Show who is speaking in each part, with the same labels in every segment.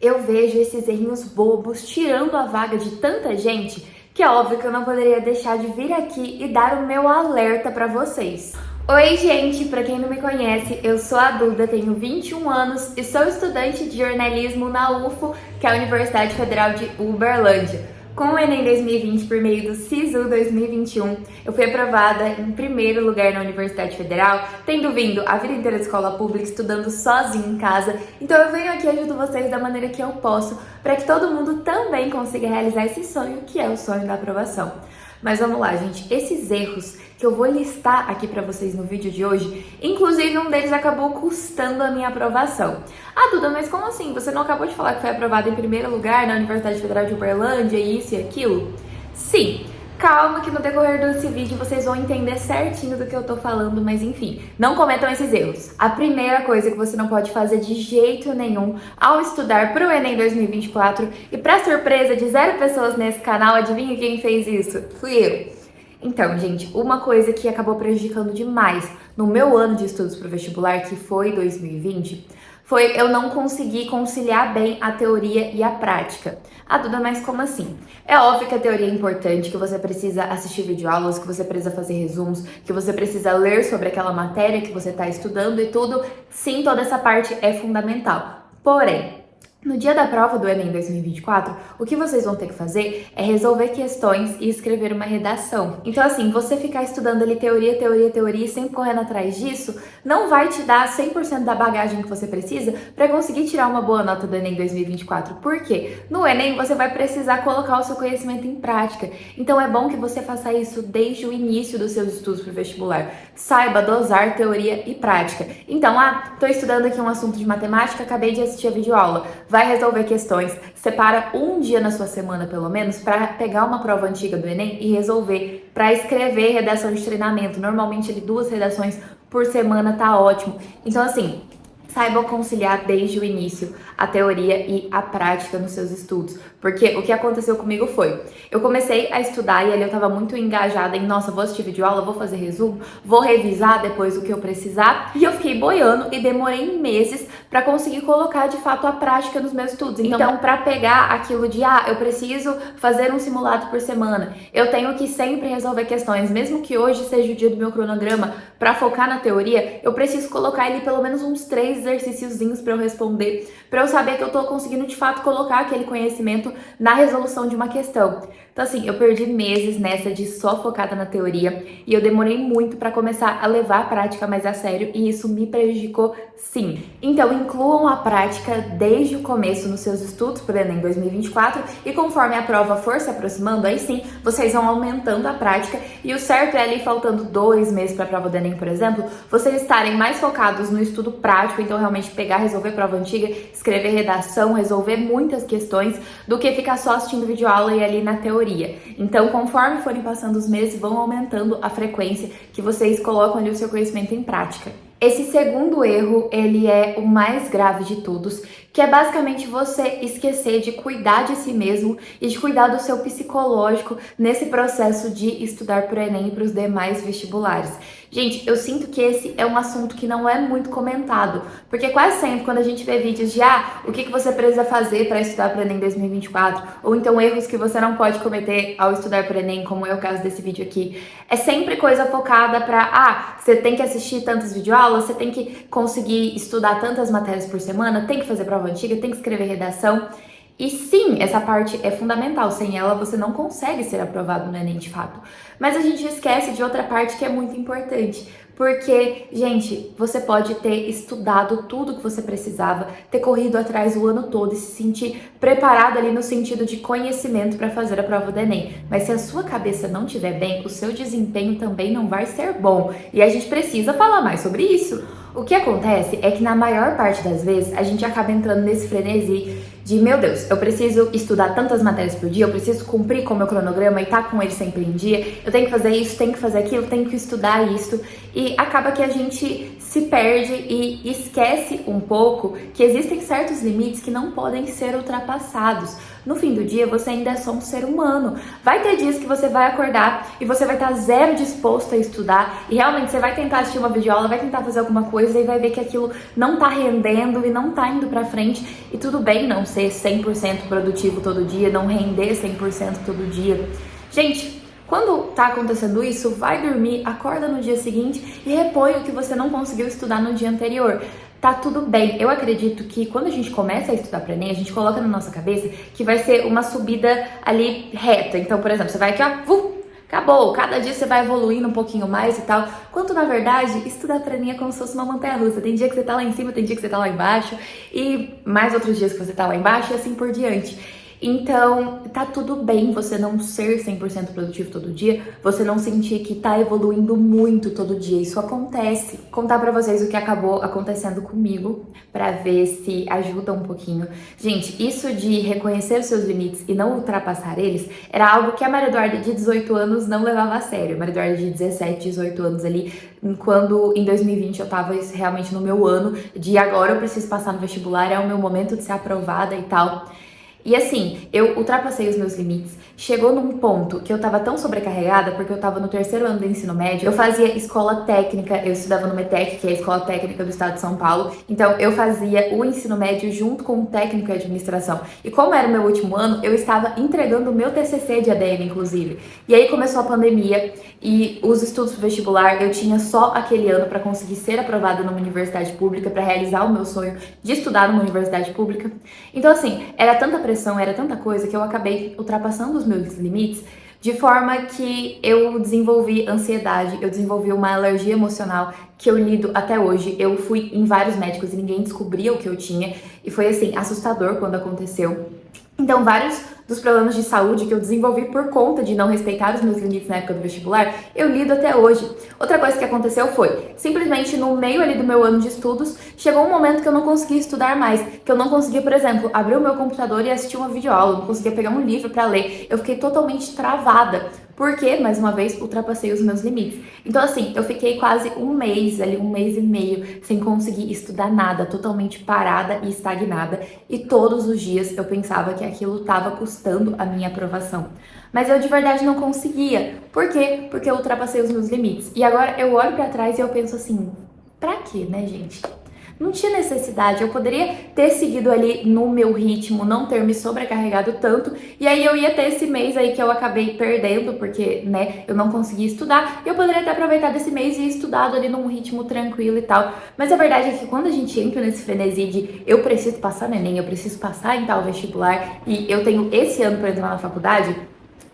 Speaker 1: eu vejo esses errinhos bobos tirando a vaga de tanta gente que é óbvio que eu não poderia deixar de vir aqui e dar o meu alerta pra vocês. Oi gente, pra quem não me conhece, eu sou a Duda, tenho 21 anos e sou estudante de jornalismo na UFO, que é a Universidade Federal de Uberlândia. Com o Enem 2020 por meio do SISU 2021, eu fui aprovada em primeiro lugar na Universidade Federal, tendo vindo a vida inteira de escola pública, estudando sozinha em casa. Então eu venho aqui e ajudo vocês da maneira que eu posso, para que todo mundo também consiga realizar esse sonho, que é o sonho da aprovação. Mas vamos lá, gente, esses erros que eu vou listar aqui pra vocês no vídeo de hoje, inclusive um deles acabou custando a minha aprovação. Ah, Duda, mas como assim? Você não acabou de falar que foi aprovada em primeiro lugar na Universidade Federal de Uberlândia, isso e aquilo? Sim. Calma que no decorrer desse vídeo vocês vão entender certinho do que eu tô falando, mas enfim, não cometam esses erros. A primeira coisa que você não pode fazer de jeito nenhum ao estudar pro Enem 2024, e pra surpresa de 0 pessoas nesse canal, adivinha quem fez isso? Fui eu. Então, gente, uma coisa que acabou prejudicando demais no meu ano de estudos pro vestibular, que foi 2020, foi eu não conseguir conciliar bem a teoria e a prática. Ah, Duda, mas como assim? É óbvio que a teoria é importante, que você precisa assistir videoaulas, que você precisa fazer resumos, que você precisa ler sobre aquela matéria que você está estudando e tudo. Sim, toda essa parte é fundamental. Porém, no dia da prova do Enem 2024, o que vocês vão ter que fazer é resolver questões e escrever uma redação. Então assim, você ficar estudando ali teoria e sempre correndo atrás disso, não vai te dar 100% da bagagem que você precisa para conseguir tirar uma boa nota do Enem 2024. Por quê? No Enem você vai precisar colocar o seu conhecimento em prática. Então é bom que você faça isso desde o início dos seus estudos para o vestibular. Saiba dosar teoria e prática. Então, tô estudando aqui um assunto de matemática, acabei de assistir a videoaula. Vai resolver questões, separa um dia na sua semana, pelo menos, para pegar uma prova antiga do Enem e resolver, para escrever redação de treinamento. Normalmente, 2 redações por semana tá ótimo. Então, assim, saiba conciliar desde o início a teoria e a prática nos seus estudos. Porque o que aconteceu comigo foi, eu comecei a estudar e ali eu tava muito engajada em, nossa, vou assistir videoaula, vou fazer resumo, vou revisar depois o que eu precisar. E eu fiquei boiando e demorei meses pra conseguir colocar de fato a prática nos meus estudos. Então, pra pegar aquilo de, eu preciso fazer um simulado por semana, eu tenho que sempre resolver questões, mesmo que hoje seja o dia do meu cronograma, pra focar na teoria, eu preciso colocar ali pelo menos uns 3 exercíciozinhos pra eu responder, pra eu saber que eu tô conseguindo de fato colocar aquele conhecimento na resolução de uma questão. Então assim, eu perdi meses nessa de só focada na teoria e eu demorei muito para começar a levar a prática mais a sério e isso me prejudicou sim. Então incluam a prática desde o começo nos seus estudos para o Enem 2024 e conforme a prova for se aproximando, aí sim, vocês vão aumentando a prática e o certo é ali faltando 2 meses para a prova do Enem, por exemplo, vocês estarem mais focados no estudo prático, então realmente pegar, resolver prova antiga, escrever redação, resolver muitas questões, do que ficar só assistindo videoaula e ali na teoria. Então, conforme forem passando os meses, vão aumentando a frequência que vocês colocam ali o seu conhecimento em prática. Esse segundo erro, ele é o mais grave de todos, que é basicamente você esquecer de cuidar de si mesmo e de cuidar do seu psicológico nesse processo de estudar para o Enem e para os demais vestibulares. Gente, eu sinto que esse é um assunto que não é muito comentado, porque quase sempre quando a gente vê vídeos de o que você precisa fazer para estudar para o Enem 2024, ou então erros que você não pode cometer ao estudar para o Enem, como é o caso desse vídeo aqui, é sempre coisa focada para, você tem que assistir tantas videoaulas, você tem que conseguir estudar tantas matérias por semana, tem que fazer prova antiga, tem que escrever redação. E sim, essa parte é fundamental, sem ela você não consegue ser aprovado no Enem de fato. Mas a gente esquece de outra parte que é muito importante, porque, gente, você pode ter estudado tudo que você precisava, ter corrido atrás o ano todo e se sentir preparado ali no sentido de conhecimento para fazer a prova do Enem. Mas se a sua cabeça não estiver bem, o seu desempenho também não vai ser bom. E a gente precisa falar mais sobre isso. O que acontece é que na maior parte das vezes a gente acaba entrando nesse frenesi de, meu Deus, eu preciso estudar tantas matérias por dia, eu preciso cumprir com o meu cronograma e tá com ele sempre em dia, eu tenho que fazer isso, tenho que fazer aquilo, tenho que estudar isso, e acaba que a gente se perde e esquece um pouco que existem certos limites que não podem ser ultrapassados. No fim do dia, você ainda é só um ser humano. Vai ter dias que você vai acordar e você vai estar zero disposto a estudar e realmente você vai tentar assistir uma videoaula, vai tentar fazer alguma coisa e vai ver que aquilo não tá rendendo e não tá indo pra frente e tudo bem não ser 100% produtivo todo dia, não render 100% todo dia. Gente, quando tá acontecendo isso, vai dormir, acorda no dia seguinte e repõe o que você não conseguiu estudar no dia anterior. Tá tudo bem. Eu acredito que quando a gente começa a estudar para Enem, a gente coloca na nossa cabeça que vai ser uma subida ali reta. Então, por exemplo, você vai aqui, ó, acabou. Cada dia você vai evoluindo um pouquinho mais e tal. Quanto, na verdade, estudar para Enem é como se fosse uma montanha-russa. Tem dia que você tá lá em cima, tem dia que você tá lá embaixo. E mais outros dias que você tá lá embaixo e assim por diante. Então, tá tudo bem você não ser 100% produtivo todo dia, você não sentir que tá evoluindo muito todo dia, isso acontece. Contar pra vocês o que acabou acontecendo comigo, pra ver se ajuda um pouquinho. Gente, isso de reconhecer os seus limites e não ultrapassar eles, era algo que a Maria Eduarda de 18 anos não levava a sério. A Maria Eduarda de 17, 18 anos ali, quando em 2020 eu tava realmente no meu ano de agora eu preciso passar no vestibular, é o meu momento de ser aprovada e tal. E assim, eu ultrapassei os meus limites. Chegou num ponto que eu tava tão sobrecarregada, porque eu tava no terceiro ano do ensino médio, eu fazia escola técnica, eu estudava no METEC, que é a Escola Técnica do Estado de São Paulo, então eu fazia o ensino médio junto com o técnico em administração. E como era o meu último ano, eu estava entregando o meu TCC de ADM, inclusive. E aí começou a pandemia e os estudos pro vestibular, eu tinha só aquele ano para conseguir ser aprovada numa universidade pública, para realizar o meu sonho de estudar numa universidade pública. Então assim, era tanta pressão, era tanta coisa que eu acabei ultrapassando os meus limites de forma que eu desenvolvi ansiedade, eu desenvolvi uma alergia emocional que eu lido até hoje. Eu fui em vários médicos e ninguém descobria o que eu tinha e foi assim, assustador quando aconteceu. Então, vários dos problemas de saúde que eu desenvolvi por conta de não respeitar os meus limites na época do vestibular, eu lido até hoje. Outra coisa que aconteceu foi, simplesmente no meio ali do meu ano de estudos, chegou um momento que eu não conseguia estudar mais, que eu não conseguia, por exemplo, abrir o meu computador e assistir uma videoaula, eu não conseguia pegar um livro para ler, eu fiquei totalmente travada. Porque, mais uma vez, ultrapassei os meus limites. Então, assim, eu fiquei quase um mês e meio, sem conseguir estudar nada, totalmente parada e estagnada. E todos os dias eu pensava que aquilo estava custando a minha aprovação. Mas eu de verdade não conseguia. Por quê? Porque eu ultrapassei os meus limites. E agora eu olho pra trás e eu penso assim, pra quê, né, gente? Não tinha necessidade, eu poderia ter seguido ali no meu ritmo, não ter me sobrecarregado tanto, e aí eu ia ter esse mês aí que eu acabei perdendo, porque, né, eu não consegui estudar, e eu poderia ter aproveitado esse mês e estudado ali num ritmo tranquilo e tal. Mas a verdade é que quando a gente entra nesse frenesi de eu preciso passar no Enem, eu preciso passar em tal vestibular, e eu tenho esse ano para entrar na faculdade,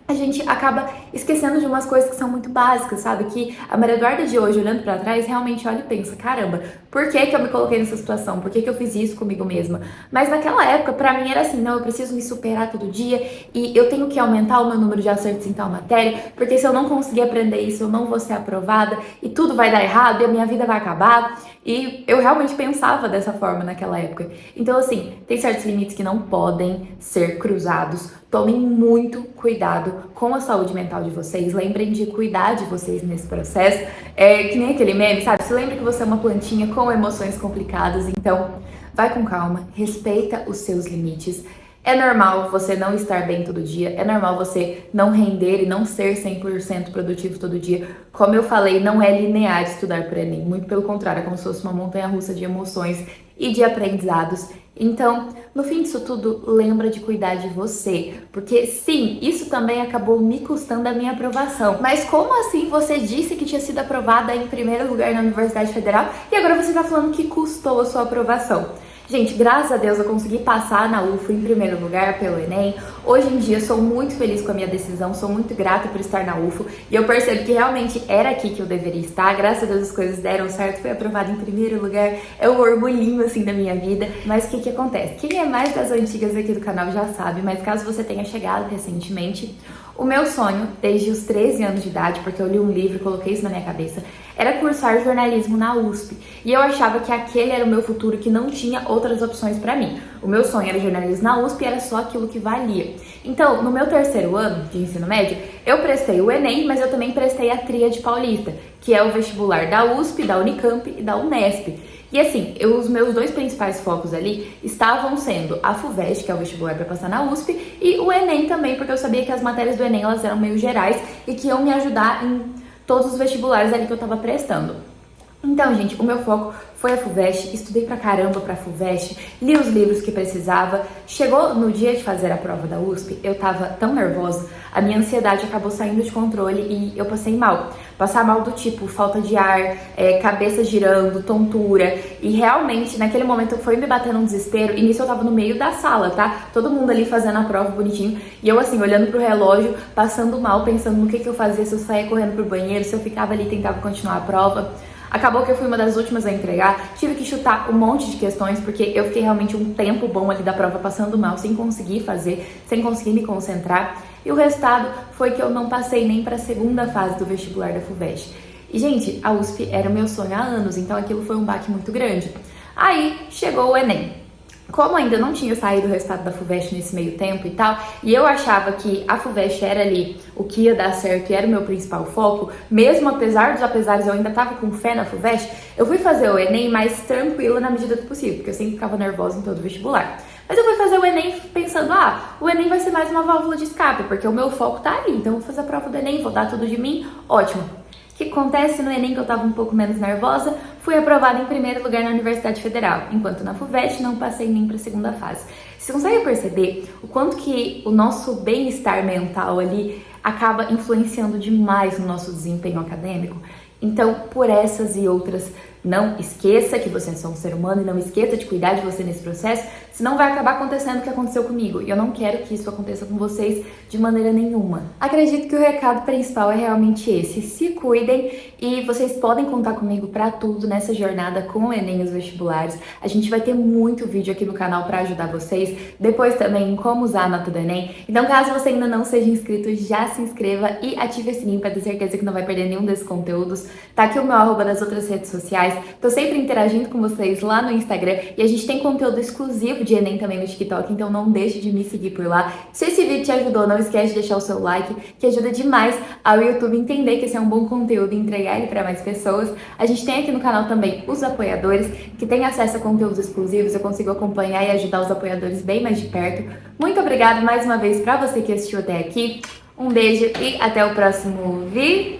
Speaker 1: a gente acaba esquecendo de umas coisas que são muito básicas, sabe? Que a Maria Eduarda de hoje, olhando pra trás, realmente olha e pensa, caramba, por que que eu me coloquei nessa situação? Por que que eu fiz isso comigo mesma? Mas naquela época, pra mim era assim, não, eu preciso me superar todo dia e eu tenho que aumentar o meu número de acertos em tal matéria, porque se eu não conseguir aprender isso, eu não vou ser aprovada e tudo vai dar errado e a minha vida vai acabar. E eu realmente pensava dessa forma naquela época. Então, assim, tem certos limites que não podem ser cruzados. Tomem muito cuidado com a saúde mental de vocês. Lembrem de cuidar de vocês nesse processo. É que nem aquele meme, sabe? Se lembra que você é uma plantinha com emoções complicadas. Então, vai com calma, respeita os seus limites. É normal você não estar bem todo dia, é normal você não render e não ser 100% produtivo todo dia. Como eu falei, não é linear estudar para Enem, muito pelo contrário, é como se fosse uma montanha-russa de emoções e de aprendizados. Então, no fim disso tudo, lembra de cuidar de você, porque sim, isso também acabou me custando a minha aprovação. Mas como assim você disse que tinha sido aprovada em primeiro lugar na Universidade Federal e agora você tá falando que custou a sua aprovação? Gente, graças a Deus eu consegui passar na UFO em primeiro lugar pelo Enem. Hoje em dia sou muito feliz com a minha decisão, sou muito grata por estar na UFO e eu percebo que realmente era aqui que eu deveria estar. Graças a Deus as coisas deram certo, fui aprovada em primeiro lugar, é um orgulhinho assim da minha vida. Mas o que acontece? Quem é mais das antigas aqui do canal já sabe, mas caso você tenha chegado recentemente, o meu sonho, desde os 13 anos de idade, porque eu li um livro e coloquei isso na minha cabeça, era cursar jornalismo na USP. E eu achava que aquele era o meu futuro, que não tinha outras opções pra mim. O meu sonho era jornalismo na USP e era só aquilo que valia. Então, no meu terceiro ano de ensino médio, eu prestei o Enem, mas eu também prestei a Tríade Paulista, que é o vestibular da USP, da Unicamp e da Unesp. E assim, os meus dois principais focos ali estavam sendo a FUVEST, que é o vestibular para passar na USP, e o Enem também, porque eu sabia que as matérias do Enem elas eram meio gerais e que iam me ajudar em todos os vestibulares ali que eu tava prestando. Então, gente, o meu foco foi a FUVEST, estudei pra caramba pra FUVEST, li os livros que precisava. Chegou no dia de fazer a prova da USP, eu tava tão nervosa, a minha ansiedade acabou saindo de controle e eu passei mal. Passar mal do tipo falta de ar, cabeça girando, tontura. E realmente, naquele momento, foi me batendo um desespero. E nisso eu tava no meio da sala, tá? Todo mundo ali fazendo a prova bonitinho. E eu, assim, olhando pro relógio, passando mal, pensando no que eu fazia, se eu saía correndo pro banheiro, se eu ficava ali e tentava continuar a prova. Acabou que eu fui uma das últimas a entregar, tive que chutar um monte de questões, porque eu fiquei realmente um tempo bom ali da prova passando mal, sem conseguir fazer, sem conseguir me concentrar. E o resultado foi que eu não passei nem para a segunda fase do vestibular da FUVEST. E, gente, a USP era o meu sonho há anos, então aquilo foi um baque muito grande. Aí chegou o Enem. Como ainda não tinha saído o resultado da FUVEST nesse meio tempo e tal, e eu achava que a FUVEST era ali o que ia dar certo e era o meu principal foco, mesmo apesar dos apesares, eu ainda tava com fé na FUVEST, eu fui fazer o Enem mais tranquila na medida do possível, porque eu sempre ficava nervosa em todo vestibular. Mas eu fui fazer o Enem pensando, o Enem vai ser mais uma válvula de escape, porque o meu foco tá ali, então eu vou fazer a prova do Enem, vou dar tudo de mim, ótimo. O que acontece no Enem, que eu tava um pouco menos nervosa, fui aprovada em primeiro lugar na Universidade Federal, enquanto na FUVEST não passei nem para a segunda fase. Você consegue perceber o quanto que o nosso bem-estar mental ali acaba influenciando demais no nosso desempenho acadêmico? Então, por essas e outras, não esqueça que você é só um ser humano e não esqueça de cuidar de você nesse processo, senão vai acabar acontecendo o que aconteceu comigo. E eu não quero que isso aconteça com vocês de maneira nenhuma. Acredito que o recado principal é realmente esse. Se cuidem e vocês podem contar comigo pra tudo nessa jornada com o Enem e os vestibulares. A gente vai ter muito vídeo aqui no canal pra ajudar vocês. Depois também em como usar a nota do Enem. Então, caso você ainda não seja inscrito, já se inscreva e ative o sininho pra ter certeza que não vai perder nenhum desses conteúdos. Tá aqui o meu arroba das outras redes sociais. Tô sempre interagindo com vocês lá no Instagram e a gente tem conteúdo exclusivo de Enem também no TikTok, então não deixe de me seguir por lá. Se esse vídeo te ajudou, não esquece de deixar o seu like, que ajuda demais ao YouTube entender que esse é um bom conteúdo e entregar ele para mais pessoas. A gente tem aqui no canal também os apoiadores, que têm acesso a conteúdos exclusivos, eu consigo acompanhar e ajudar os apoiadores bem mais de perto. Muito obrigada mais uma vez para você que assistiu até aqui. Um beijo e até o próximo vídeo.